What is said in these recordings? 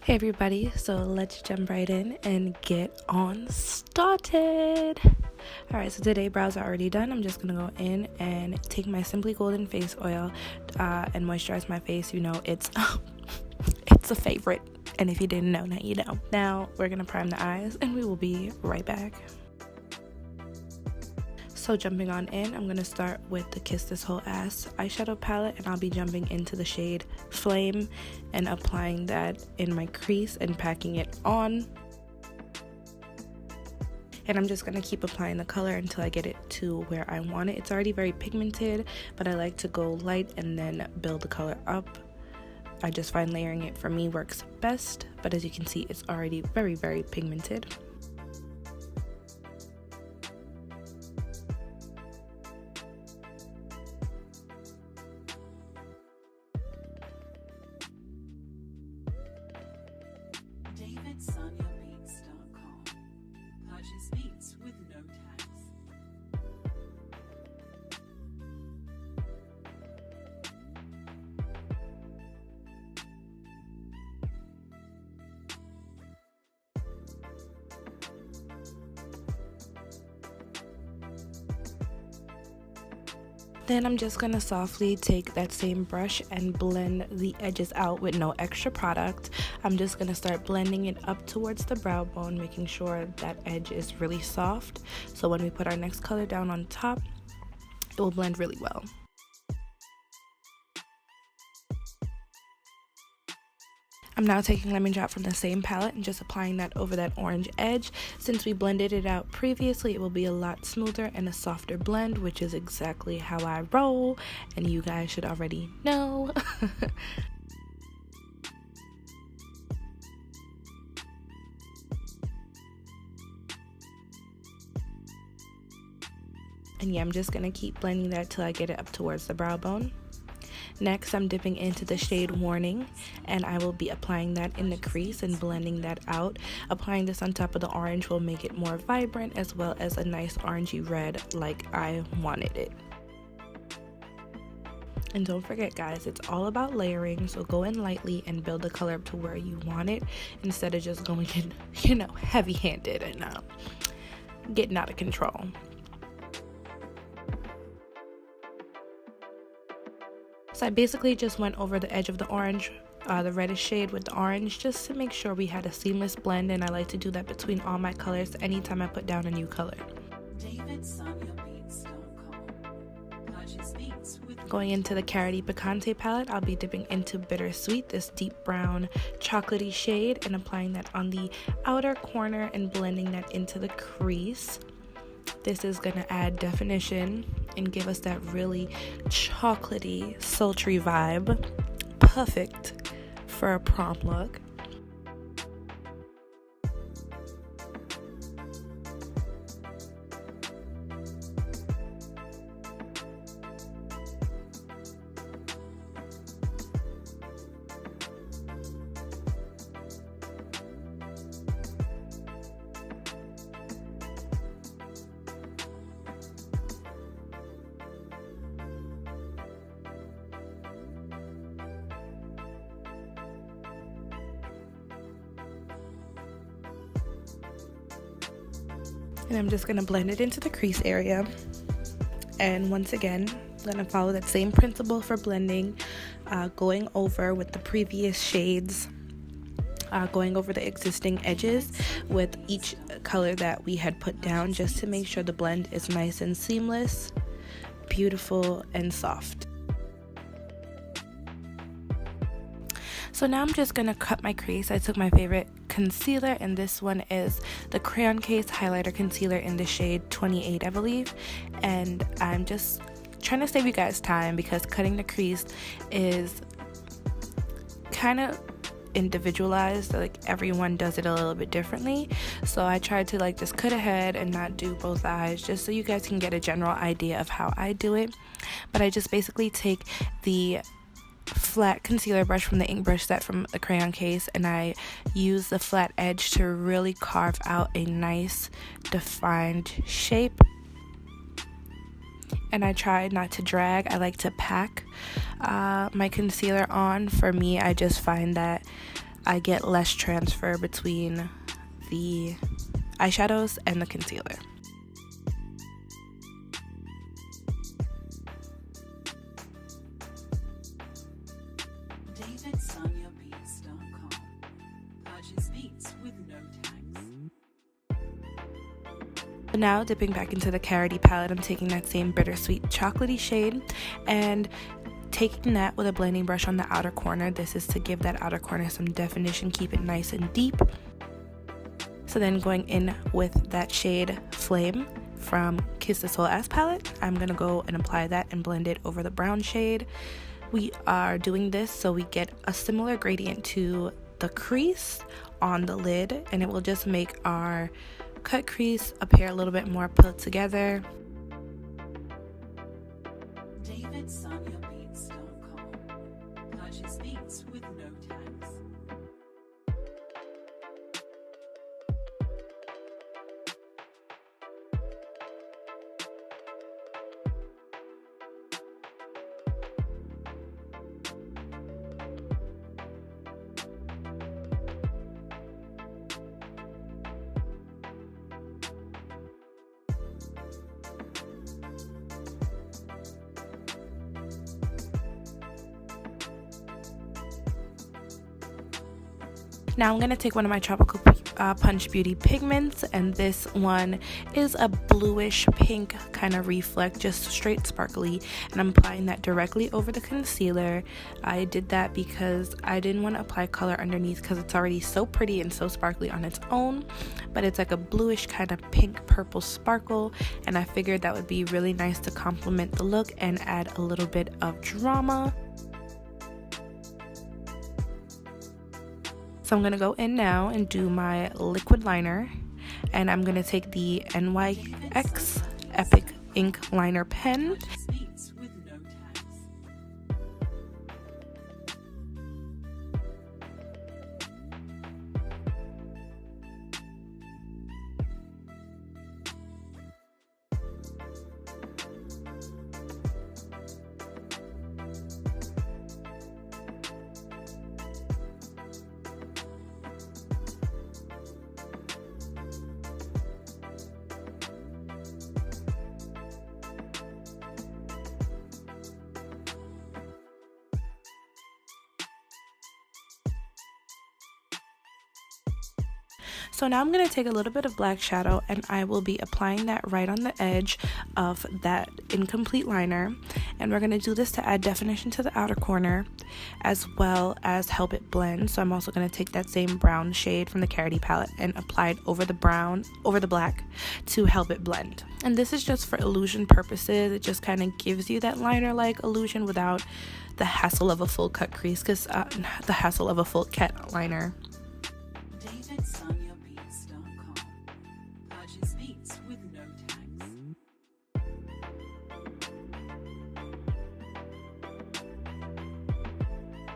Hey everybody, so let's jump right in and get on started. Alright, so today brows are already done. I'm just gonna go in and take my Simply Golden face oil and moisturize my face. You know, it's it's a favorite, and if you didn't know, now you know. Now we're gonna prime the eyes and we will be right back. So jumping on in, I'm going to start with the Kiss This Whole Ass eyeshadow palette, and I'll be jumping into the shade Flame and applying that in my crease and packing it on. And I'm just going to keep applying the color until I get it to where I want it. It's already very pigmented, but I like to go light and then build the color up. I just find layering it for me works best, but as you can see, it's already very, very pigmented. Purchase beats with no tax. Then I'm just gonna softly take that same brush and blend the edges out with no extra product. I'm just gonna start blending it up towards the brow bone, making sure that edge is really soft. So when we put our next color down on top, it will blend really well. I'm now taking Lemon Drop from the same palette and just applying that over that orange edge. Since we blended it out previously, it will be a lot smoother and a softer blend, which is exactly how I roll, and you guys should already know. And yeah, I'm just gonna keep blending that till I get it up towards the brow bone. Next, I'm dipping into the shade Warning, and I will be applying that in the crease and blending that out. Applying this on top of the orange will make it more vibrant, as well as a nice orangey red like I wanted it. And don't forget, guys, it's all about layering, so go in lightly and build the color up to where you want it instead of just going in, you know, heavy-handed and getting out of control. So I basically just went over the edge of the orange, the reddish shade with the orange, just to make sure we had a seamless blend, and I like to do that between all my colors anytime I put down a new color. Going into the Carity Picante palette, I'll be dipping into Bittersweet, this deep brown chocolatey shade, and applying that on the outer corner and blending that into the crease. This is going to add definition and give us that really chocolatey, sultry vibe. Perfect for a prom look. And I'm just going to blend it into the crease area. And once again, I'm going to follow that same principle for blending, going over with the previous shades, going over the existing edges with each color that we had put down, just to make sure the blend is nice and seamless, beautiful, and soft. So now I'm just going to cut my crease. I took my favorite concealer, and this one is the Crayon Case Highlighter Concealer in the shade 28, I believe. And I'm just trying to save you guys time because cutting the crease is kind of individualized. Like, everyone does it a little bit differently. So I tried to just cut ahead and not do both eyes, just so you guys can get a general idea of how I do it. But I just basically take the flat concealer brush from the ink brush set from the Crayon Case, and I use the flat edge to really carve out a nice defined shape. And I try not to drag. I like to pack my concealer on. For me, I just find that I get less transfer between the eyeshadows and the concealer. DavidSoniaBeats.com. Purchase beats with no tax. So now dipping back into the Carity palette, I'm taking that same bittersweet chocolatey shade and taking that with a blending brush on the outer corner. This is to give that outer corner some definition, keep it nice and deep. So then going in with that shade Flame from Kiss This Whole Ass palette, I'm gonna go and apply that and blend it over the brown shade. We are doing this so we get a similar gradient to the crease on the lid, and it will just make our cut crease appear a little bit more put together. DavidSoniaBeats.com. Purchase beats with no tax. Now I'm going to take one of my Tropical Punch Beauty pigments, and this one is a bluish pink kind of reflect, just straight sparkly, and I'm applying that directly over the concealer. I did that because I didn't want to apply color underneath because it's already so pretty and so sparkly on its own, but it's like a bluish kind of pink purple sparkle, and I figured that would be really nice to complement the look and add a little bit of drama. So I'm going to go in now and do my liquid liner, and I'm going to take the NYX Epic Ink Liner pen. Purchase beats with no tax. So now I'm going to take a little bit of black shadow, and I will be applying that right on the edge of that incomplete liner, and we're going to do this to add definition to the outer corner as well as help it blend. So I'm also going to take that same brown shade from the Carity palette and apply it over the black to help it blend. And this is just for illusion purposes. It just kind of gives you that liner like illusion without the hassle of a full cut crease, because the hassle of a full cat liner. DavidSoniaBeats.com. Purchase beats with no tax.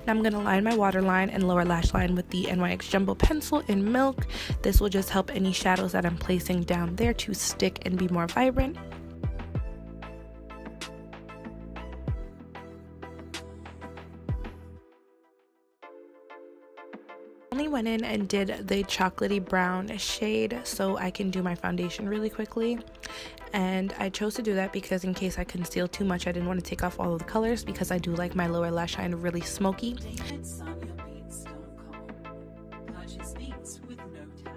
Now I'm going to line my waterline and lower lash line with the NYX Jumbo Pencil in Milk. This will just help any shadows that I'm placing down there to stick and be more vibrant. I went in and did the chocolatey brown shade so I can do my foundation really quickly, and I chose to do that because in case I conceal too much, I didn't want to take off all of the colors because I do like my lower lash line really smoky. DavidSoniaBeats.com. Purchase beats with no tax.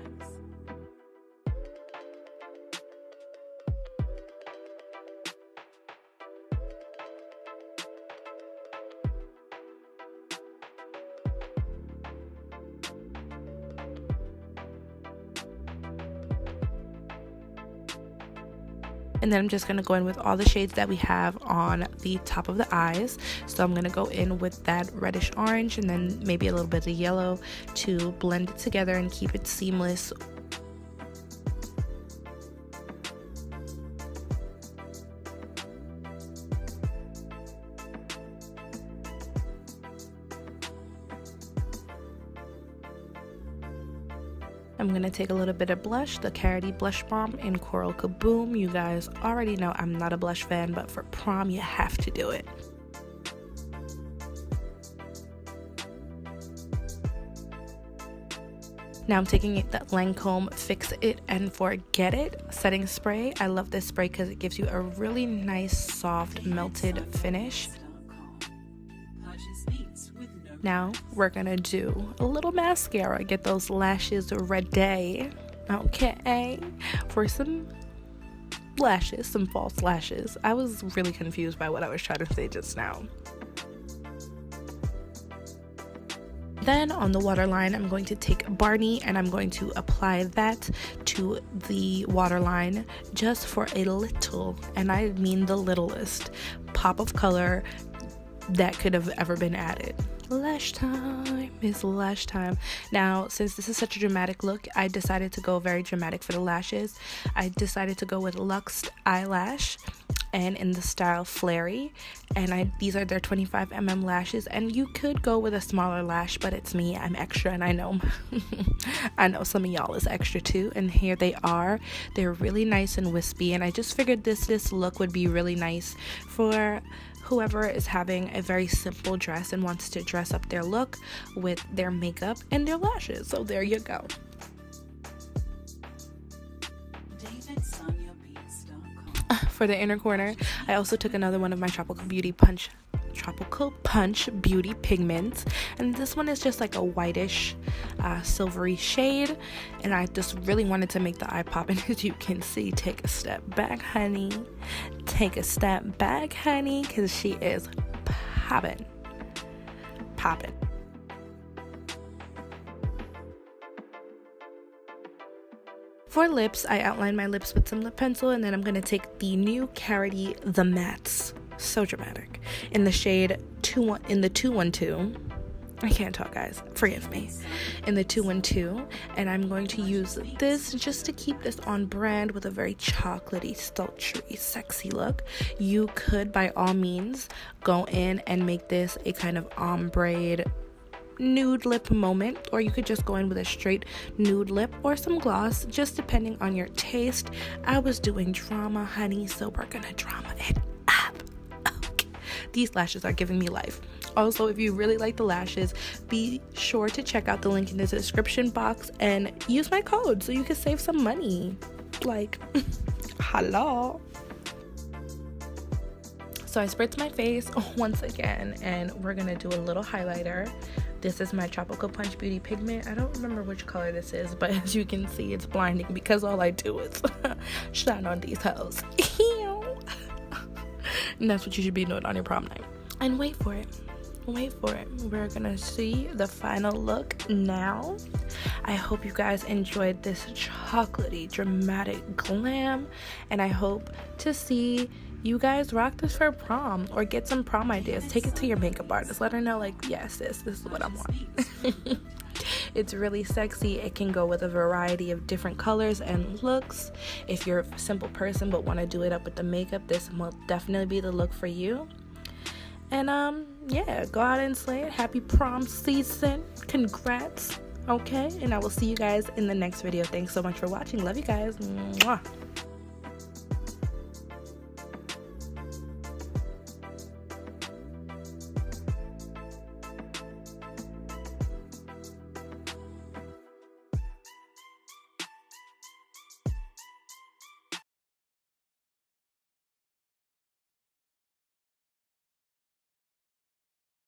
And then I'm just going to go in with all the shades that we have on the top of the eyes. So I'm going to go in with that reddish orange and then maybe a little bit of yellow to blend it together and keep it seamless. I'm going to take a little bit of blush, the Carity Blush Balm in Coral Kaboom. You guys already know I'm not a blush fan, but for prom, you have to do it. I Now I'm taking the Lancome Fix It and Forget It setting spray. I love this spray because it gives you a really nice soft melted finish. Now we're gonna do a little mascara, get those lashes ready, okay, for some lashes, some false lashes. I was really confused by what I was trying to say just now. Then on the waterline, I'm going to take Barney and I'm going to apply that to the waterline just for a little, and I mean the littlest, pop of color that could have ever been added. Lash time is lash time. Now, since this is such a dramatic look, I decided to go very dramatic for the lashes. I decided to go with LuxxEyedLash and in the style Flary, and these are their 25mm lashes, and you could go with a smaller lash, but it's me, I'm extra, and I know I know some of y'all is extra too, and here they are. They're really nice and wispy, and I just figured this look would be really nice for whoever is having a very simple dress and wants to dress up their look with their makeup and their lashes. So there you go. For the inner corner, I also took another one of my Tropical Punch beauty pigments, and this one is just like a whitish silvery shade, and I just really wanted to make the eye pop. And as you can see, take a step back, honey, because she is popping. For lips, I outline my lips with some lip pencil, and then I'm going to take the new Carity The Mattes, so dramatic, in the shade 212. I can't talk, guys, forgive me. In the 212, and I'm going to use this just to keep this on brand with a very chocolatey, sultry, sexy look. You could, by all means, go in and make this a kind of ombre nude lip moment, or you could just go in with a straight nude lip or some gloss, just depending on your taste. I was doing drama, honey, so we're gonna drama it up. Okay. These lashes are giving me life. Also, if you really like the lashes, be sure to check out the link in the description box and use my code so you can save some money. Like, hello. So I spritz my face once again, and we're gonna do a little highlighter. This is my Tropical Punch Beauty Pigment. I don't remember which color this is, but as you can see, it's blinding because all I do is shine on these hoes. And that's what you should be doing on your prom night. And wait for it. We're gonna see the final look now. I hope you guys enjoyed this chocolatey, dramatic glam, and I hope to see you guys rock this for prom or get some prom ideas. Take it to your makeup artist. Let her know, like, yes, this is what I want. It's really sexy. It can go with a variety of different colors and looks. If you're a simple person but want to do it up with the makeup, this will definitely be the look for you. And yeah, go out and slay it. Happy prom season. Congrats. Okay, and I will see you guys in the next video. Thanks so much for watching. Love you guys. Mwah.